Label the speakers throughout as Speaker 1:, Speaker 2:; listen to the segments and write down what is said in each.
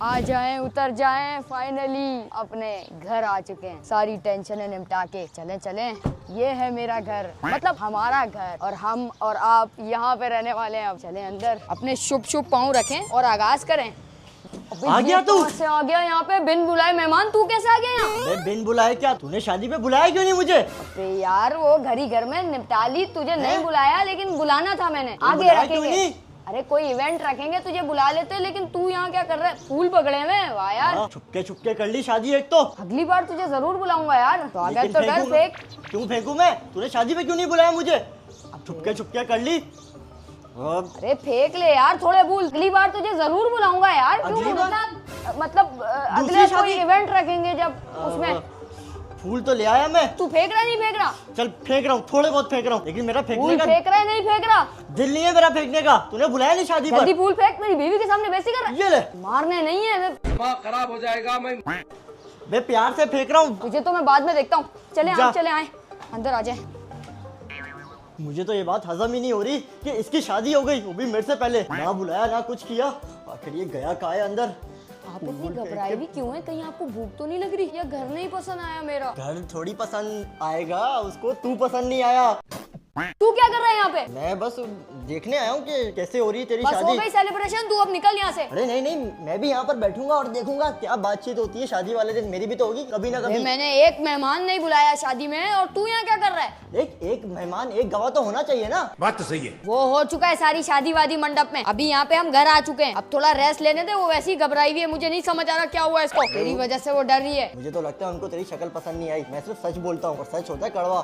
Speaker 1: आ जाएं उतर जाएं, फाइनली अपने घर आ चुके हैं। सारी टेंशनें निपटा के चलें चलें, ये है मेरा घर, मतलब हमारा घर, और हम और आप यहाँ पे रहने वाले हैं। अब चलें अंदर, अपने शुभ शुभ पाँव रखें और आगाज करें।
Speaker 2: आ गया तू?
Speaker 1: से आ गया यहाँ पे बिन बुलाए मेहमान? तू कैसे आ गया यहाँ?
Speaker 2: बिन बुलाए क्या? तूने शादी पे बुलाया क्यों नहीं मुझे?
Speaker 1: अबे यार वो घर ही घर में निपटा ली, तुझे नहीं बुलाया, लेकिन बुलाना था मैंने। आगे रखेंगे, अरे कोई इवेंट रखेंगे तुझे बुला लेते, लेकिन तू यहाँ क्या कर रहा है? फूल पकड़े में? वाह यार,
Speaker 2: छुपके कर ली शादी एक तो।
Speaker 1: अगली बार तुझे जरूर बुलाऊंगा यार। तो अगर तो डर फेंक।
Speaker 2: क्यों फेंकू मैं? तूने शादी पे क्यों नहीं बुलाया मुझे? अब छुपके कर ली।
Speaker 1: अरे फेंक ले यार थोड़े फूल, अगली बार तुझे जरूर बुलाऊंगा यार। क्यों? मतलब अगले कोई इवेंट रखेंगे जब उसमें
Speaker 2: फूल तो ले आया मैं।
Speaker 1: तू फेंक रहा नहीं फेंक रहा?
Speaker 2: चल फेंक रहा हूँ, थोड़े बहुत फेंक रहा हूँ, लेकिन मेरा फेंकने का
Speaker 1: फेंक रहा है नहीं फेंक रहा?
Speaker 2: दिल नहीं है मेरा फेंकने का। तूने बुलाया नहीं शादी पर।
Speaker 1: जल्दी फूल फेंक, मेरी बीवी के सामने बेइज्जती कर रहा है।
Speaker 2: ये ले,
Speaker 1: मारने नहीं है,
Speaker 3: दिमाग खराब हो जाएगा।
Speaker 2: मैं प्यार से फेंक रहा हूँ।
Speaker 1: तुझे तो मैं बाद में देखता हूँ। चले आप चले आए, अंदर आ जाए।
Speaker 2: मुझे तो ये बात हजम ही नहीं हो रही कि इसकी शादी हो गई, वो भी मेरे से पहले। ना बुलाया ना कुछ किया, आखिर ये गया कहाँ है अंदर?
Speaker 1: आप इतनी घबराई भी क्यों है? कहीं आपको भूख तो नहीं लग रही? या घर नहीं पसंद आया मेरा?
Speaker 2: घर थोड़ी पसंद आएगा उसको, तू पसंद नहीं आया।
Speaker 1: तू क्या कर रहा है यहाँ पे?
Speaker 2: मैं बस देखने आया हूँ कि कैसे हो रही है तेरी
Speaker 1: बस
Speaker 2: शादी।
Speaker 1: हो गई सेलिब्रेशन, तू अब निकल यहाँ से।
Speaker 2: अरे नहीं, मैं भी यहाँ पर बैठूंगा और देखूंगा क्या बातचीत होती है शादी वाले दिन। मेरी भी तो होगी कभी ना कभी।
Speaker 1: मैंने एक मेहमान नहीं बुलाया शादी में, और तू यहाँ क्या कर रहा है?
Speaker 2: एक मेहमान एक गवाह तो होना चाहिए ना।
Speaker 3: बात तो सही है।
Speaker 1: वो हो चुका है सारी शादी वादी मंडप में। अभी यहाँ पे हम घर आ चुके हैं, अब थोड़ा रेस्ट लेने दे। वो वैसी घबराई हुई है, मुझे नहीं समझ आ रहा क्या हुआ इसको। तेरी वजह से वो डर रही है।
Speaker 2: मुझे तो लगता है उनको तेरी शक्ल पसंद नहीं आई। मैं सिर्फ सच बोलता हूँ और सच होता है कड़वा।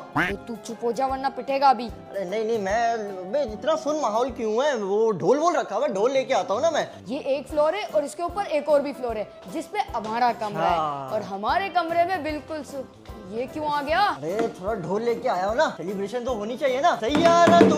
Speaker 1: तू चुप हो जा वरना पिटेगा अभी।
Speaker 2: अरे नहीं, मैं इतना सुन माहौल क्यों है? वो ढोल रखा हुआ है, ढोल लेके आता हूँ ना मैं।
Speaker 1: ये एक फ्लोर है और इसके ऊपर एक और भी फ्लोर है जिसपे हमारा कमरा है, और हमारे कमरे में बिल्कुल ये क्यों आ गया?
Speaker 2: अरे थोड़ा ढोल लेके आया हो ना, सेलिब्रेशन तो होनी चाहिए ना। सही यार तू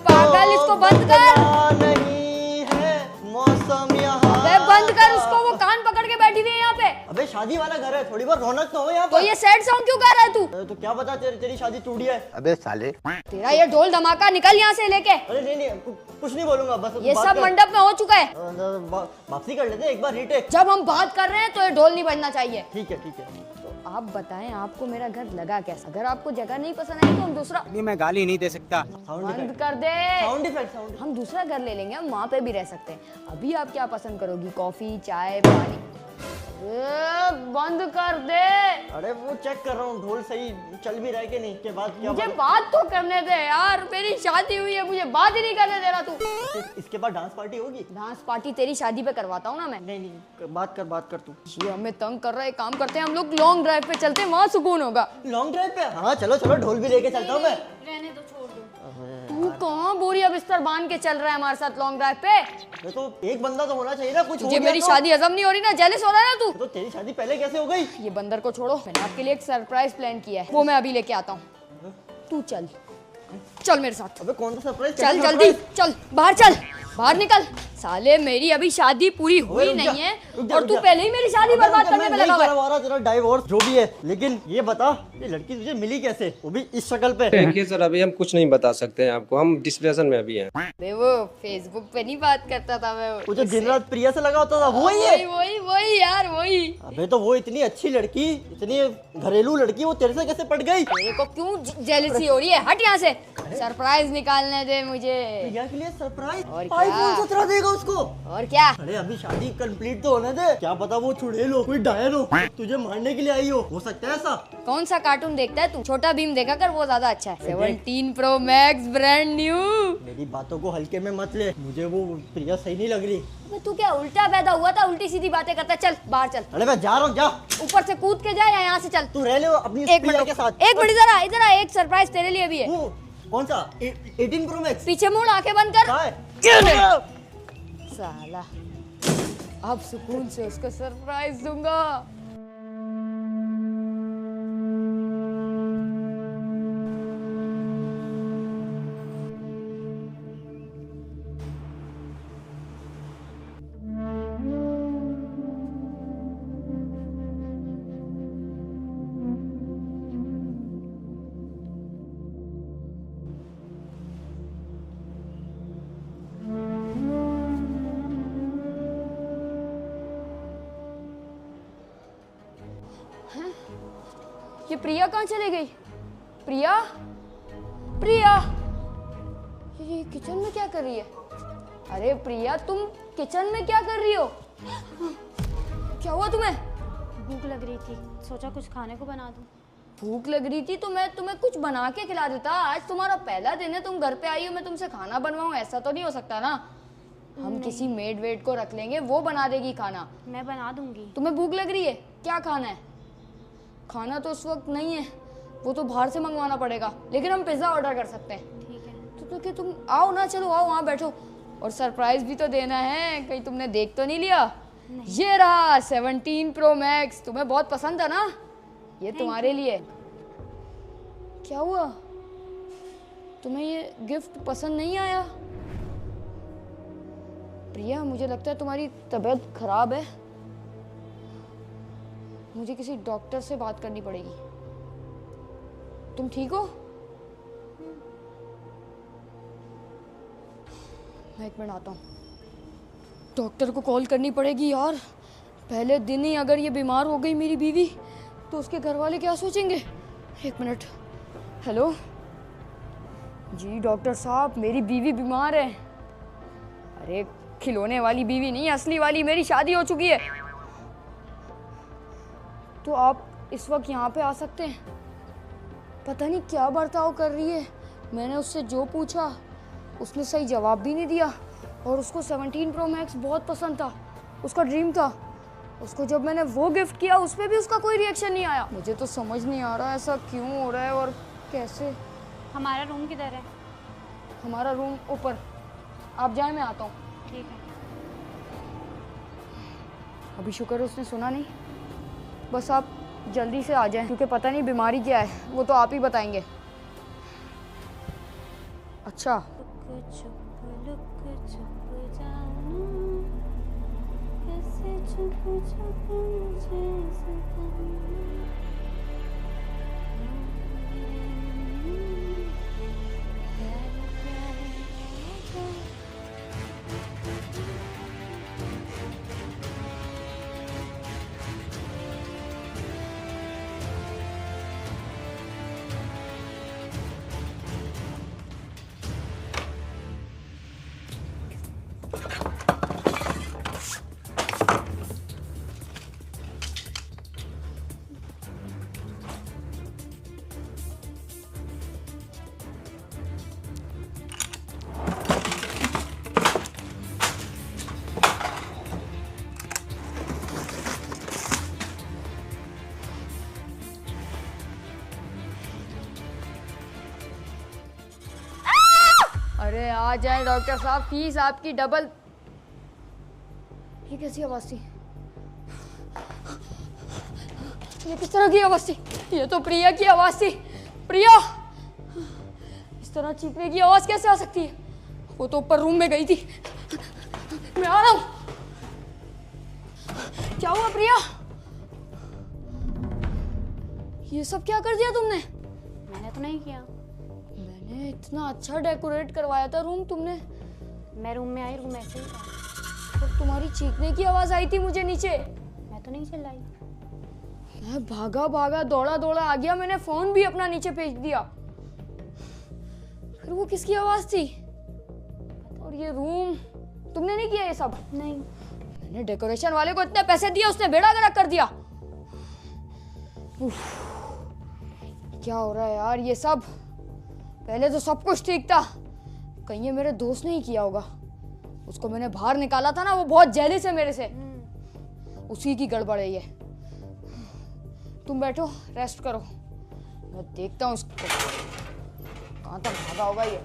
Speaker 1: पागल, इसको बंद कर।
Speaker 2: नहीं है मौसम यहाँ।
Speaker 1: बंद कर उसको, वो कान पकड़ के बैठी हुई है यहाँ पे।
Speaker 2: अबे शादी वाला घर है, थोड़ी बहुत रौनक तो हो यहाँ
Speaker 1: तो
Speaker 2: पर।
Speaker 1: ये सैड सॉन्ग क्यों गा रहा है तू?
Speaker 2: तो क्या बता तेरी शादी टूटी है।
Speaker 4: अबे साले,
Speaker 1: तेरा ये ढोल धमाका निकल यहाँ से लेके।
Speaker 2: अरे नहीं, कुछ नहीं बोलूंगा, बस
Speaker 1: ये सब मंडप में हो चुका है।
Speaker 2: वापसी कर लेते एक बार रीटेक।
Speaker 1: जब हम बात कर रहे हैं तो ये ढोल नहीं बजना चाहिए।
Speaker 2: ठीक है।
Speaker 1: तो आप बताएं आपको मेरा घर लगा कैसा? अगर आपको जगह नहीं पसंद आई तो हम दूसरा।
Speaker 4: नहीं मैं गाली नहीं दे सकता।
Speaker 1: बंद कर दे।
Speaker 2: Sound effect.
Speaker 1: हम दूसरा घर ले लेंगे, हम वहाँ पे भी रह सकते हैं। अभी आप क्या पसंद करोगी? कॉफी, चाय, पानी? बंद कर दे।
Speaker 2: अरे वो चेक कर रहा हूँ ढोल सही चल भी रहा है कि नहीं। के बाद क्या
Speaker 1: मुझे बात तो करने दे यार, मेरी शादी हुई है, मुझे बात ही नहीं करने दे रहा तू।
Speaker 2: इसके बाद डांस पार्टी होगी?
Speaker 1: डांस पार्टी तेरी शादी पे करवाता हूँ ना मैं।
Speaker 2: नहीं, बात कर तू।
Speaker 1: ये हमें तंग कर रहा है, काम करते हैं हम लोग लॉन्ग ड्राइव पे चलते हैं, वहाँ सुकून होगा।
Speaker 2: लॉन्ग ड्राइव पे? हाँ चलो ढोल भी लेके चलता हूँ मैं।
Speaker 1: रहने दो, छोड़ दो। तू कहाँ बोरिया बिस्तर बांध के चल रहा है हमारे साथ लॉन्ग ड्राइव पे?
Speaker 2: तो एक बंदा तो होना चाहिए ना। कुछ
Speaker 1: तुझे मेरी शादी हजम नहीं हो रही ना? जेलस हो रहा है ना तू?
Speaker 2: तो तेरी शादी पहले कैसे हो गई?
Speaker 1: ये बंदर को छोड़ो, मैंने आपके लिए एक सरप्राइज प्लान किया है, वो मैं अभी लेके आता हूँ। तू चल मेरे साथ।
Speaker 2: अबे कौन सा सरप्राइज?
Speaker 1: चल जल्दी चल, बाहर निकल। साले मेरी अभी शादी पूरी हुई नहीं है और तू पहले ही मेरी शादी बर्बाद करने में लगा हुआ है।
Speaker 2: तेरा डाइवोर्स जो भी है, लेकिन ये बता ये लड़की तुझे मिली कैसे, वो भी इस शक्ल पे?
Speaker 3: देखिए सर, अभी हम कुछ नहीं बता सकते हैं आपको, हम डिस्कशन में अभी हैं।
Speaker 1: वो फेसबुक पे नहीं बात करता था मैं,
Speaker 2: वो जो दिन रात प्रिया से लगा होता था वही है?
Speaker 1: वही यार वही।
Speaker 2: अबे तो वो इतनी अच्छी लड़की, इतनी घरेलू लड़की, वो तेरे से कैसे पट गई?
Speaker 1: मेरे को क्यों जेलसी हो रही है? हट यहाँ से। सरप्राइज निकालने दे मुझे।
Speaker 2: प्रिया के लिए सरप्राइज?
Speaker 1: और क्या?
Speaker 2: आईफोन 17 देगा उसको?
Speaker 1: और क्या?
Speaker 2: अरे अभी शादी कंप्लीट तो होने दे, क्या पता वो चुड़ैल हो, कोई डायन हो, तुझे मारने के लिए आई हो सकता है ऐसा।
Speaker 1: कौन सा कार्टून देखता है तू? छोटा भीम देखा कर, वो ज्यादा अच्छा है। 17 Pro Max ब्रांड न्यू।
Speaker 2: मेरी बातों को हल्के में मत ले, मुझे वो प्रिया सही नहीं लग रही।
Speaker 1: तू क्या उल्टा पैदा हुआ था? उल्टी सीधी बातें करता है। चल बाहर चल।
Speaker 2: अरे मैं जा रहा हूँ, जा।
Speaker 1: ऊपर से कूद के जा या यहाँ से चल।
Speaker 2: तू रह ले अपनी
Speaker 1: एक
Speaker 2: प्रिया
Speaker 1: मिनट
Speaker 2: के साथ।
Speaker 1: एक मिनट, इधर आ, एक सरप्राइज तेरे लिए भी है।
Speaker 2: वो कौन सा? 18 Pro Max?
Speaker 1: पीछे मुड़, आंखें बंद कर।
Speaker 2: कहाँ है?
Speaker 1: साला अब सुकून से उसको सरप्राइज दूंगा। ये प्रिया कहाँ चली गई? प्रिया, प्रिया, ये किचन में क्या कर रही है? अरे प्रिया, तुम किचन में क्या कर रही हो? क्या हुआ तुम्हें?
Speaker 4: भूख लग रही थी, सोचा कुछ खाने को बना दूं।
Speaker 1: भूख लग रही थी तो मैं तुम्हें कुछ बना के खिला देता। आज तुम्हारा पहला दिन है, तुम घर पे आई हो, मैं तुमसे खाना बनवाऊं, ऐसा तो नहीं हो सकता ना। हम किसी मेड वेड को रख लेंगे, वो बना देगी खाना।
Speaker 4: मैं बना दूंगी।
Speaker 1: तुम्हें भूख लग रही है? क्या खाना है? खाना तो उस वक्त नहीं है, वो तो बाहर से मंगवाना पड़ेगा, लेकिन हम पिज्ज़ा ऑर्डर कर सकते हैं।
Speaker 4: ठीक है।
Speaker 1: तो कि तुम आओ ना, चलो आओ, वहाँ बैठो। और सरप्राइज भी तो देना है, कहीं तुमने देख तो नहीं लिया? ये रहा 17 Pro Max, तुम्हें बहुत पसंद है ना? ये तुम्हारे लिए। क्या हुआ? तुम्हें ये गिफ्ट पसंद नहीं आया? प्रिया, मुझे लगता है तुम्हारी तबीयत खराब है। मुझे किसी डॉक्टर से बात करनी पड़ेगी। तुम ठीक हो? मैं 1 मिनट आता हूँ। डॉक्टर को कॉल करनी पड़ेगी यार। पहले दिन ही अगर ये बीमार हो गई मेरी बीवी, तो उसके घर वाले क्या सोचेंगे? 1 मिनट। हेलो जी डॉक्टर साहब, मेरी बीवी बीमार है। अरे खिलौने वाली बीवी नहीं, असली वाली। मेरी शादी हो चुकी है। तो आप इस वक्त यहाँ पे आ सकते हैं? पता नहीं क्या बर्ताव कर रही है। मैंने उससे जो पूछा उसने सही जवाब भी नहीं दिया। और उसको 17 Pro Max बहुत पसंद था, उसका ड्रीम था। उसको जब मैंने वो गिफ्ट किया, उस पर भी उसका कोई रिएक्शन नहीं आया। मुझे तो समझ नहीं आ रहा ऐसा क्यों हो रहा है और कैसे।
Speaker 4: हमारा रूम किधर है?
Speaker 1: हमारा रूम ऊपर। आप जाए, मैं आता हूँ।
Speaker 4: ठीक है।
Speaker 1: अभी शुक्र है उसने सुना नहीं। बस आप जल्दी से आ जाएं, क्योंकि पता नहीं बीमारी क्या है, वो तो आप ही बताएंगे। अच्छा,
Speaker 4: लुक चुप जानू, कैसे चुप चुप मुझे सताऊं। प्यार प्यार
Speaker 1: अरे आ जाए डॉक्टर साहब, फीस आपकी डबल। ये कैसी आवाज थी? ये किस तरह की आवाज थी? ये तो प्रिया की आवाज थी। प्रिया, इस तरह चीखने की आवाज कैसे आ सकती है? वो तो ऊपर रूम में गई थी। मैं आ रहा हूं। क्या हुआ प्रिया? ये सब क्या कर दिया तुमने?
Speaker 4: मैंने तो नहीं किया।
Speaker 1: मैंने इतना अच्छा डेकोरेट करवाया था रूम, तुमने।
Speaker 4: मैं रूम में आई, रूम ऐसे ही था।
Speaker 1: तो तुम्हारी चीखने की आवाज आई थी मुझे नीचे।
Speaker 4: मैं तो नहीं चिल्लाई।
Speaker 1: मैं भागा भागा दौड़ा दौड़ा आ गया, मैंने फोन भी अपना नीचे फेंक दिया। फिर वो किसकी आवाज थी? और ये रूम तुमने नहीं किया ये सब?
Speaker 4: नहीं।
Speaker 1: मैंने डेकोरेशन वाले को इतने पैसे दिए, उसने बेड़ा गर्क कर दिया। उफ, क्या हो रहा है यार ये सब? पहले तो सब कुछ ठीक था। कहीं ये मेरे दोस्त ने ही किया होगा। उसको मैंने बाहर निकाला था ना, वो बहुत जेलस है मेरे से। उसी की गड़बड़ है ये। तुम बैठो, रेस्ट करो, मैं देखता हूँ उसको कहाँ तक भागा होगा ये।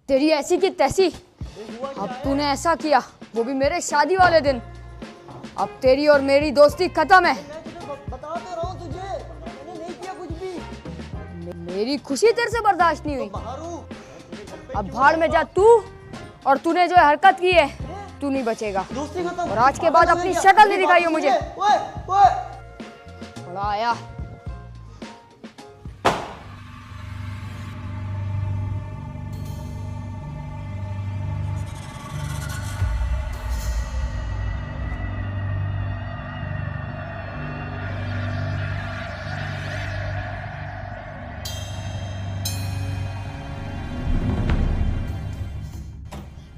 Speaker 1: तेरी ऐसी की तैसी। अब तूने ऐसा किया, वो भी मेरे शादी वाले दिन। अब तेरी और मेरी दोस्ती खत्म है।
Speaker 2: मैं तुझे बता तो रहा हूँ तुझे, मैंने नहीं किया कुछ भी।
Speaker 1: मेरी खुशी तेरे से बर्दाश्त नहीं हुई।
Speaker 2: बाहर हूँ।
Speaker 1: अब भाड़ में जा तू, और तूने जो हरकत की है, तू नहीं बचेगा।
Speaker 2: दोस्ती खत्म।
Speaker 1: और आज के बाद अपनी शक्ल नहीं दिखाई हो मुझे।
Speaker 2: ओए ओए,
Speaker 1: बड़ा आया।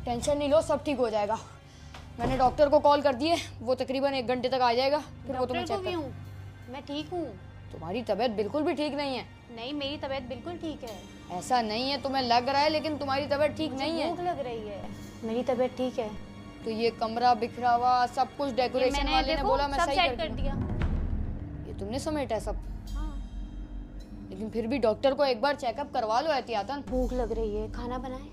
Speaker 1: टेंशन नहीं लो, सब ठीक हो जाएगा। मैंने डॉक्टर को कॉल कर दिए, वो तकरीबन 1 घंटे तक आ जाएगा, फिर वो तुम्हें
Speaker 5: डॉक्टर
Speaker 1: चेक
Speaker 5: को भी हूँ, मैं ठीक हूँ।
Speaker 1: तुम्हारी तबीयत बिल्कुल भी ठीक नहीं है।
Speaker 5: नहीं, मेरी तबीयत बिल्कुल ठीक है।
Speaker 1: ऐसा नहीं है, तुम्हें लग रहा है, लेकिन तुम्हारी तबीयत ठीक नहीं है।
Speaker 5: भूख लग रही है। मेरी तबीयत ठीक है।
Speaker 1: तो ये कमरा बिखरा हुआ सब कुछ
Speaker 5: ये
Speaker 1: डेकोरेशन
Speaker 5: मैंने
Speaker 1: वाले ने
Speaker 5: देखो
Speaker 1: बोला मैं
Speaker 5: सब
Speaker 1: सही
Speaker 5: सेट
Speaker 1: कर
Speaker 5: कर
Speaker 1: दूंगा।
Speaker 5: दिया।
Speaker 1: ये तुमने समेटा है सब,
Speaker 5: हाँ।
Speaker 1: लेकिन फिर भी डॉक्टर को एक बार चेकअप करवा लो एहतियातन।
Speaker 5: भूख लग रही है, खाना बनाए?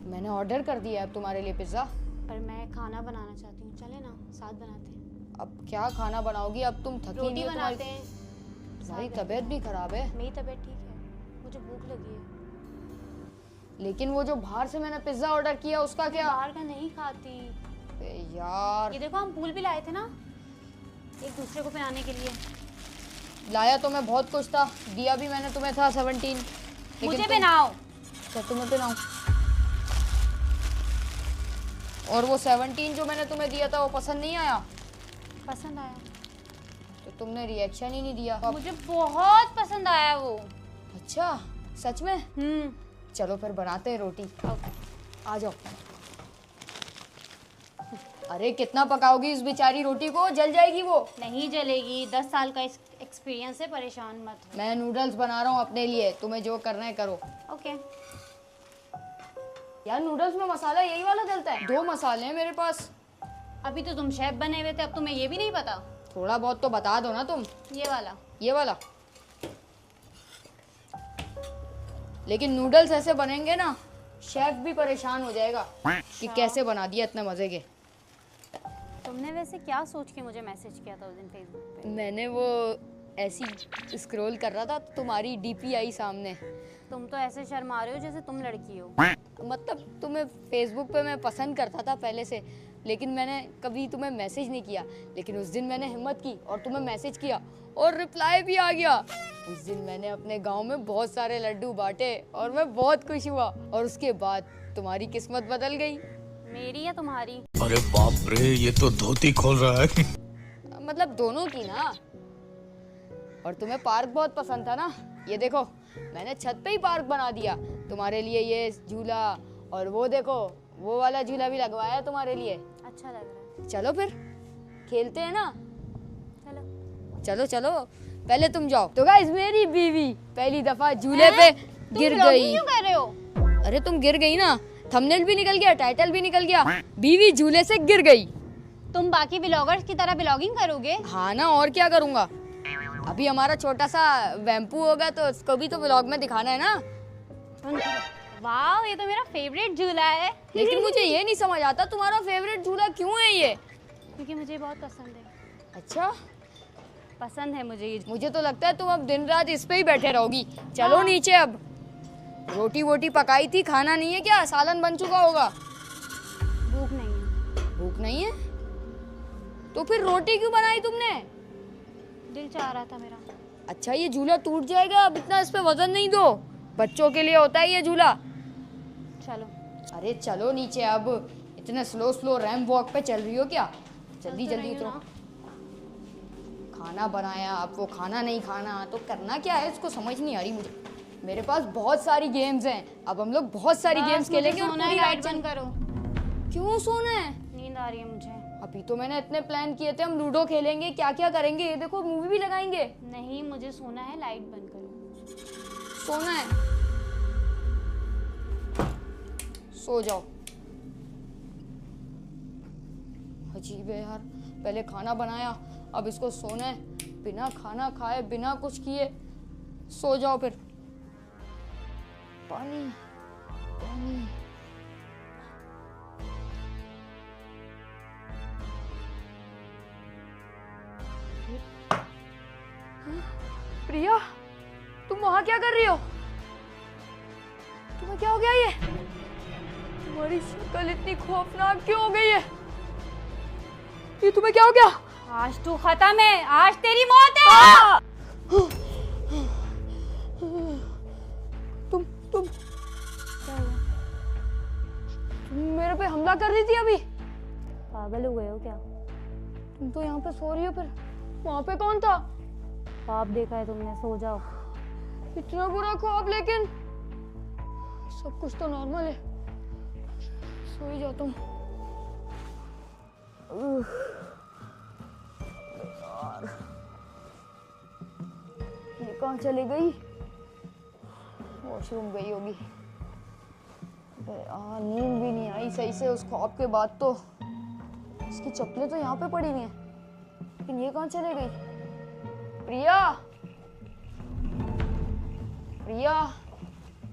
Speaker 1: मैंने ऑर्डर कर दिया है अब तुम्हारे लिए पिज्जा।
Speaker 5: पर मैं खाना बनाना चाहती हूँ, चले ना साथ बनाते हैं।
Speaker 1: अब क्या खाना बनाओगी, अब तुम थकी
Speaker 5: रोटी
Speaker 1: हुई हो,
Speaker 5: बनाते हैं।
Speaker 1: तुम्हारी तबीयत भी खराब है।
Speaker 5: मेरी तबीयत ठीक है, मुझे भूख लगी है।
Speaker 1: लेकिन वो जो बाहर से मैंने पिज्जा ऑर्डर किया उसका क्या?
Speaker 5: बाहर का नहीं खाती।
Speaker 1: बे यार,
Speaker 5: ये देखो हम फूल भी लाए थे ना एक दूसरे को पहनाने के लिए।
Speaker 1: लाया तो मैं बहुत कुछ था, दिया भी मैंने तुम्हें था 17।
Speaker 5: मुझे पहनाओ।
Speaker 1: क्या तुम्हें पहनाऊं? और वो 17 जो मैंने तुम्हें दिया था वो पसंद नहीं आया?
Speaker 5: पसंद आया।
Speaker 1: तो तुमने रिएक्शन ही नहीं दिया। अब
Speaker 5: मुझे बहुत पसंद आया वो।
Speaker 1: अच्छा, सच में? चलो फिर बनाते हैं रोटी।
Speaker 5: ओके।
Speaker 1: आ जाओ। अरे कितना पकाओगी इस बेचारी रोटी को, जल जाएगी वो।
Speaker 5: नहीं जलेगी, 10 साल का एक्सपीरियंस है, परेशान मत हो।
Speaker 1: मैं नूडल्स बना रहा हूँ अपने लिए, तुम्हें जो करना है करो।
Speaker 5: ओके।
Speaker 1: यार नूडल्स में मसाला यही वाला डलता है? 2 मसाले हैं मेरे पास।
Speaker 5: अभी तो तुम शेफ बने हुए थे, अब तुम्हें ये भी नहीं पता?
Speaker 1: थोड़ा बहुत तो बता दो ना तुम।
Speaker 5: ये वाला।
Speaker 1: ये वाला। लेकिन नूडल्स ऐसे बनेंगे ना, शेफ भी परेशान हो जाएगा कि कैसे बना दिया इतने मजे के।
Speaker 5: तुमने वैसे क्या सोच के मुझे मैसेज किया था उस दिन फेसबुक पे?
Speaker 1: मैंने वो ऐसी स्क्रॉल कर रहा था तो तुम्हारी डीपी आई सामने।
Speaker 5: तुम तो ऐसे शर्मा रहे हो जैसे तुम लड़की हो।
Speaker 1: मतलब तुम्हें फेसबुक पे मैं पसंद करता था पहले से, लेकिन मैंने कभी तुम्हें मैसेज नहीं किया। लेकिन उस दिन मैंने हिम्मत की और तुम्हें मैसेज किया और रिप्लाई भी आ गया। उस दिन मैंने अपने गांव में बहुत सारे लड्डू बांटे और मैं बहुत खुश हुआ। और उसके बाद तुम्हारी किस्मत बदल गई।
Speaker 5: मेरी या तुम्हारी?
Speaker 6: अरे बाप रे, ये तो धोती खोल रहा है।
Speaker 1: मतलब दोनों की ना। और तुम्हें पार्क बहुत पसंद था ना, ये देखो मैंने छत पे ही पार्क बना दिया तुम्हारे लिए। ये झूला और वो देखो वो वाला झूला भी लगवाया तुम्हारे लिए।
Speaker 5: अच्छा लग रहा है।
Speaker 1: चलो फिर खेलते हैं ना।
Speaker 5: चलो।
Speaker 1: चलो चलो, पहले तुम जाओ। तो गाइस मेरी बीवी पहली दफा झूले पे गिर गई।
Speaker 5: क्यों कर रहे हो?
Speaker 1: अरे तुम गिर गई ना, थंबनेल भी निकल गया, टाइटल भी निकल गया। बीवी झूले से गिर गई।
Speaker 5: तुम बाकी व्लॉगर्स की तरह व्लॉगिंग करोगे?
Speaker 1: हाँ ना, और क्या करूँगा। अभी हमारा छोटा सा वैम्पू होगा तो उसको भी तो व्लॉग में दिखाना है ना।
Speaker 5: वाह, ये तो मेरा फेवरेट झूला है।
Speaker 1: लेकिन मुझे ये नहीं समझ आता तुम्हारा फेवरेट झूला क्यों है ये?
Speaker 5: क्योंकि मुझे बहुत पसंद है।
Speaker 1: अच्छा,
Speaker 5: पसंद है मुझे ये।
Speaker 1: मुझे तो लगता है तुम अब दिन रात इस पे ही बैठे रहोगी। चलो नीचे अब। रोटी वोटी पकाई थी, खाना नहीं है क्या? सालन बन चुका होगा।
Speaker 5: भूख नहीं है।
Speaker 1: भूख नहीं है तो फिर रोटी क्यों बनाई तुमने?
Speaker 5: दिल चाह रहा था मेरा।
Speaker 1: अच्छा, ये झूला टूट जाएगा, अब इतना इस पे वजन नहीं दो। बच्चों के लिए होता है ये झूला।
Speaker 5: चलो।
Speaker 1: अरे चलो नीचे अब। इतने स्लो स्लो रैंप वॉक पे चल रही हो क्या? जल्दी
Speaker 5: चल तो
Speaker 1: जल्दी
Speaker 5: रही हूँ
Speaker 1: उतरो। खाना बनाया, अब वो खाना नहीं खाना तो करना क्या है, इसको समझ नहीं आ रही मुझे। मेरे पास बहुत सारी गेम्स हैं, अब हम लोग बहुत सारी गेम्स खेलेंगे। और
Speaker 5: सोना है,
Speaker 1: पूरी
Speaker 5: लाइट
Speaker 1: रात
Speaker 5: बंद करो।
Speaker 1: क्यों सोना है?
Speaker 5: नींद आ रही है मुझे।
Speaker 1: अभी तो मैंने इतने प्लान किए थे, हम लूडो खेलेंगे, क्या क्या करेंगे, ये देखो मूवी भी लगाएंगे।
Speaker 5: नहीं, मुझे सोना है, लाइट बंद करो।
Speaker 1: सोना है, सो जाओ। अजीब है यार, पहले खाना बनाया अब इसको सोना है, बिना खाना खाए बिना कुछ किए सो जाओ फिर। पानी पानी। प्रिया, तुम वहां क्या कर रही हो? तुम्हें क्या हो गया? ये तुम्हारी शक्ल इतनी खौफनाक क्यों हो गई है? ये तुम्हें क्या हो गया?
Speaker 5: आज तू खत्म है, आज तेरी मौत है।
Speaker 1: तुम मेरे पे हमला कर रही थी अभी।
Speaker 5: पागल हो गए हो क्या?
Speaker 1: तुम तो यहाँ पे सो रही हो, फिर वहाँ पे कौन था?
Speaker 5: ख्वाब देखा है तुमने, सो जाओ।
Speaker 1: इतना बुरा ख्वाब, लेकिन सब कुछ तो नॉर्मल है। सो ही जाता हूँ। यार ये कहाँ चली गई? वॉशरूम गई होगी। यार नींद भी नहीं आई सही से उस ख्वाब के बाद तो। इसकी चप्पलें तो यहाँ पे पड़ी हुई हैं, लेकिन ये कहाँ चले गई? प्रिया, प्रिया,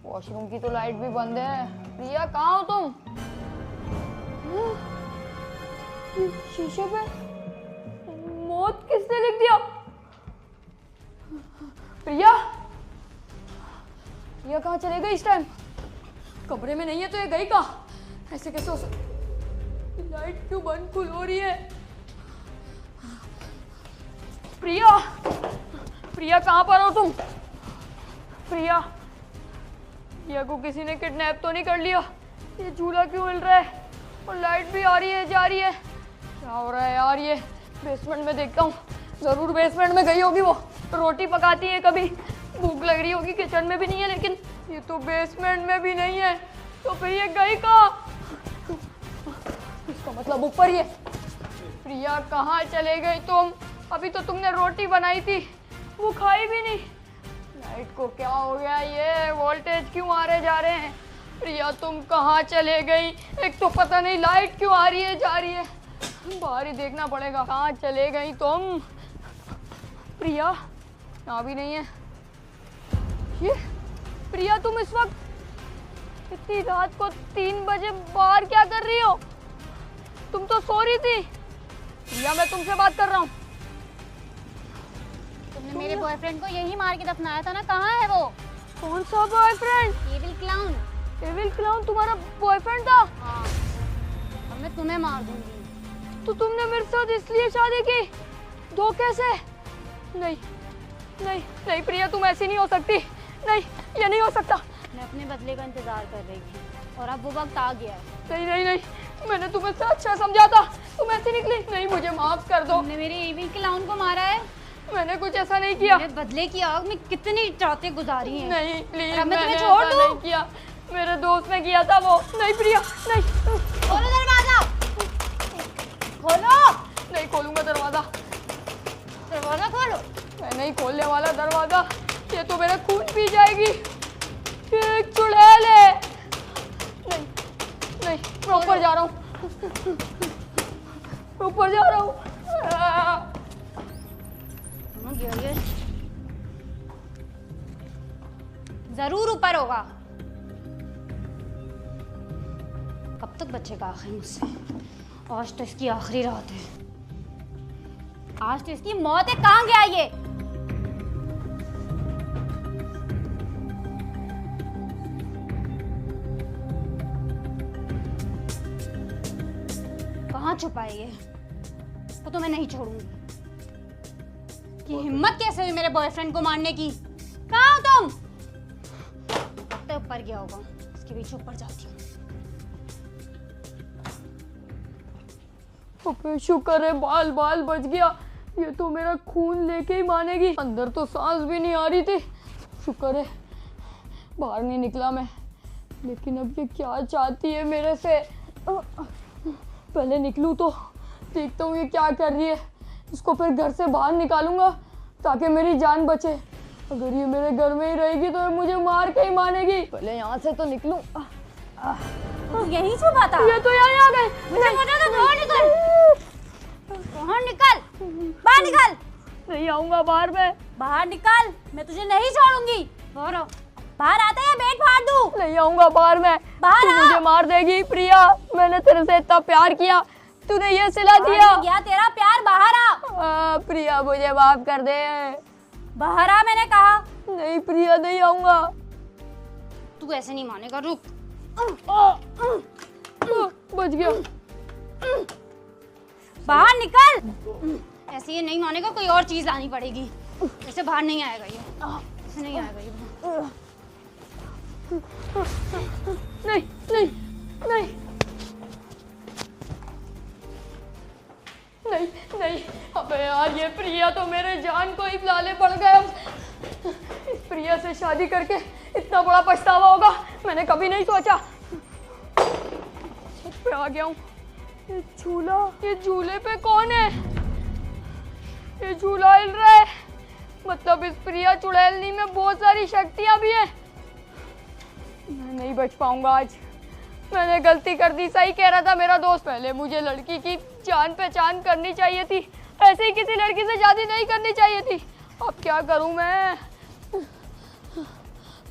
Speaker 1: वॉशरूम की तो लाइट भी बंद है। प्रिया कहाँ हो तुम? शीशे पे मौत किसने लिख दिया? प्रिया, प्रिया कहाँ चले गई इस टाइम? कमरे में नहीं है तो ये गई कहाँ? ऐसे कैसे हो सकता? लाइट क्यों बंद खुल हो रही है? प्रिया, प्रिया कहाँ पर हो तुम? प्रिया, प्रिया को किसी ने किडनैप तो नहीं कर लिया? ये झूला क्यों हिल रहा है और लाइट भी आ रही है जा रही है? क्या हो रहा है यार? ये बेसमेंट में देखता हूँ, जरूर बेसमेंट में गई होगी। वो रोटी पकाती है, कभी भूख लग रही होगी। किचन में भी नहीं है, लेकिन ये तो बेसमेंट में भी नहीं है, तो फिर ये गई कहाँ? इसका मतलब ऊपर ही है। प्रिया कहाँ चले गई तुम? अभी तो तुमने रोटी बनाई थी, वो खाई भी नहीं। लाइट को क्या हो गया? ये वोल्टेज क्यों आ रहे जा रहे हैं? प्रिया तुम कहाँ चले गई? एक तो पता नहीं लाइट क्यों आ रही है जा रही है, बाहर ही देखना पड़ेगा। कहाँ चले गई तुम? प्रिया यहाँ भी नहीं है। ये प्रिया तुम इस वक्त इतनी रात को 3 बजे बाहर क्या कर रही हो? तुम तो सो रही थी। प्रिया मैं तुमसे बात कर रहा हूँ।
Speaker 5: तुमने मेरे बॉयफ्रेंड को यही मार के दफनाया था ना, कहाँ है वो?
Speaker 1: कौन सा boyfriend?
Speaker 5: Evil clown.
Speaker 1: Evil clown तुम्हारा बॉयफ्रेंड था?
Speaker 5: हाँ, अब मैं तुम्हें मार दूंगी।
Speaker 1: तो तुमने मेरे साथ इसलिए शादी की? धोखे से? नहीं नहीं नहीं प्रिया, तुम ऐसी नहीं हो सकती। नहीं, ये नहीं हो सकता।
Speaker 5: मैं अपने बदले का इंतजार कर रही थी और अब वो वक्त आ गया है।
Speaker 1: नहीं नहीं नहीं, मैंने तुम्हें से अच्छा समझा था, तुम ऐसी निकली। नहीं, मुझे माफ कर दो।
Speaker 5: तुमने मेरे एविल क्लाउन को मारा है।
Speaker 1: मैंने कुछ ऐसा नहीं किया।
Speaker 5: मेरे बदले की आग में कितनी रातें गुजारी हैं।
Speaker 1: नहीं प्लीज,
Speaker 5: अब मैं
Speaker 1: मैंने
Speaker 5: तुम्हें छोड़
Speaker 1: ऐसा
Speaker 5: दूं?
Speaker 1: नहीं किया। मेरे दोस्त ने किया था वो। नहीं प्रिया नहीं।
Speaker 5: खोलो दरवाजा, खोलो।
Speaker 1: नहीं खोलूंगा दरवाजा।
Speaker 5: दरवाजा खोलो।
Speaker 1: मैं नहीं खोलने वाला दरवाजा, ये तो मेरा खून पी जाएगी। ये एक चुड़ैल है। नहीं नहीं, मैं ऊपर जा रहा हूँ, ऊपर जा रहा हूँ।
Speaker 5: जरूर ऊपर होगा। कब तक बचेगा आखिर मुझसे? आज तो इसकी आखिरी रात है। आज तो इसकी मौत है। कहाँ गया ये? कहाँ छुपा है ये? इसको तो मैं नहीं छोड़ूंगी। कि हिम्मत कैसे हुई मेरे बॉयफ्रेंड को मारने की? कहाँ हो तुम? तो ऊपर गया होगा, इसके पीछे ऊपर जाती हूँ।
Speaker 1: शुक्र है बाल बाल बच गया। ये तो मेरा खून लेके ही मानेगी। अंदर तो सांस भी नहीं आ रही थी। शुक्र है बाहर नहीं निकला मैं। लेकिन अब ये क्या चाहती है मेरे से? पहले निकलूं तो देखता हूँ ये क्या कर रही है। इसको फिर घर से बाहर निकालूंगा ताकि मेरी जान बचे। अगर ये मेरे घर में ही रहेगी तो ये मुझे मार के ही मानेगी। पहले यहाँ से तो निकलूं।
Speaker 5: तू यहीं छुपा था?
Speaker 1: ये तो यहाँ आ गए।
Speaker 5: मुझे मजा तो बाहर निकल, बाहर निकल, बाहर निकल।
Speaker 1: नहीं आऊंगा बाहर में।
Speaker 5: बाहर निकल, मैं तुझे नहीं छोड़ूंगी। बाहर आओ। बाहर आता है या बेट फाड़ दूं?
Speaker 1: नहीं आऊंगा बाहर में।
Speaker 5: बाहर
Speaker 1: तू
Speaker 5: आ।
Speaker 1: मुझे मार देगी प्रिया। मैंने तेरे से इतना प्यार किया, तूने ये सिला दिया।
Speaker 5: गया तेरा प्यार। बाहर आ।
Speaker 1: प्रिया मुझे माफ कर दे।
Speaker 5: बाहर आ, मैंने कहा।
Speaker 1: नहीं प्रिया, नहीं आऊंगा।
Speaker 5: तू ऐसे नहीं मानेगा, रुक।
Speaker 1: बच गया।
Speaker 5: बाहर निकल। ऐसे ये नहीं मानेगा, कोई और चीज लानी पड़ेगी। ऐसे बाहर नहीं आएगा ये, ऐसे नहीं आएगा ये।
Speaker 1: नहीं नहीं नहीं नहीं नहीं। अबे यार, ये प्रिया तो मेरे जान को ही लाले पड़ गए। इस प्रिया से शादी करके इतना बड़ा पछतावा होगा, मैंने कभी नहीं सोचा। छत पे आ गया हूँ। ये झूला, ये झूले पे कौन है? ये झूला हिल रहा है, मतलब इस प्रिया चुड़ैलनी में बहुत सारी शक्तियाँ भी हैं। मैं नहीं बच पाऊंगा आज। मैंने गलती कर दी, सही कह रहा था मेरा दोस्त। पहले मुझे लड़की की जान पहचान करनी चाहिए थी, ऐसे ही किसी लड़की से शादी नहीं करनी चाहिए थी। अब क्या करूं मैं?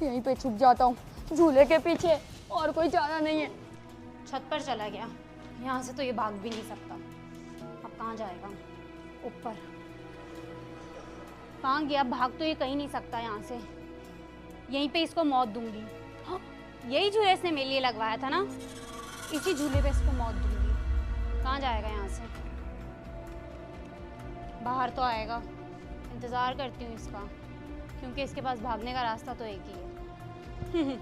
Speaker 1: यहीं पे छुप जाता हूँ, झूले के पीछे, और कोई चारा नहीं है।
Speaker 5: छत पर चला गया, यहाँ से तो ये भाग भी नहीं सकता। अब कहाँ जाएगा? ऊपर। कहाँ गया? भाग तो ये कहीं नहीं सकता यहाँ से। यहीं पे इसको मौत दूंगी। हाँ, यही झूले इसने मेरे लिए लगवाया था ना, इसी झूले पे इसको मौत दूंगी। कहाँ जाएगा यहाँ से? बाहर तो आएगा, इंतज़ार करती हूँ इसका, क्योंकि इसके पास भागने का रास्ता तो एक ही है।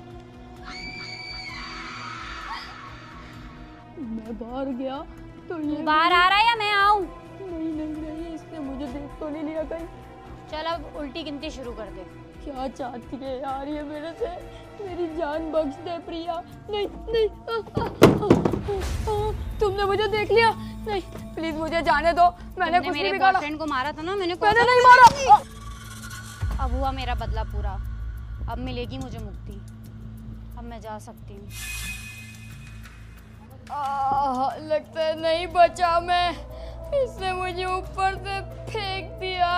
Speaker 1: मैं बाहर गया तो ये
Speaker 5: बाहर आ रहा है या मैं आऊँ?
Speaker 1: नहीं नहीं नहीं, इसने मुझे देख तो नहीं लिया कहीं?
Speaker 5: चल अब उल्टी गिनती शुरू कर दे।
Speaker 1: क्या चाहती है यार ये मेरे से? मेरी जान बख्श दे प्रिया। नहीं नहीं, तुमने मुझे देख लिया? नहीं प्लीज मुझे जाने दो, मैंने कुछ नहीं बिगाड़ा।
Speaker 5: बॉयफ्रेंड को मारा था ना मैंने
Speaker 1: नहीं मारा।
Speaker 5: अब हुआ मेरा बदला पूरा, अब मिलेगी मुझे मुक्ति, अब मैं जा सकती हूँ।
Speaker 1: लगता है नहीं बचा मैं, इसने मुझे ऊपर से फेंक दिया।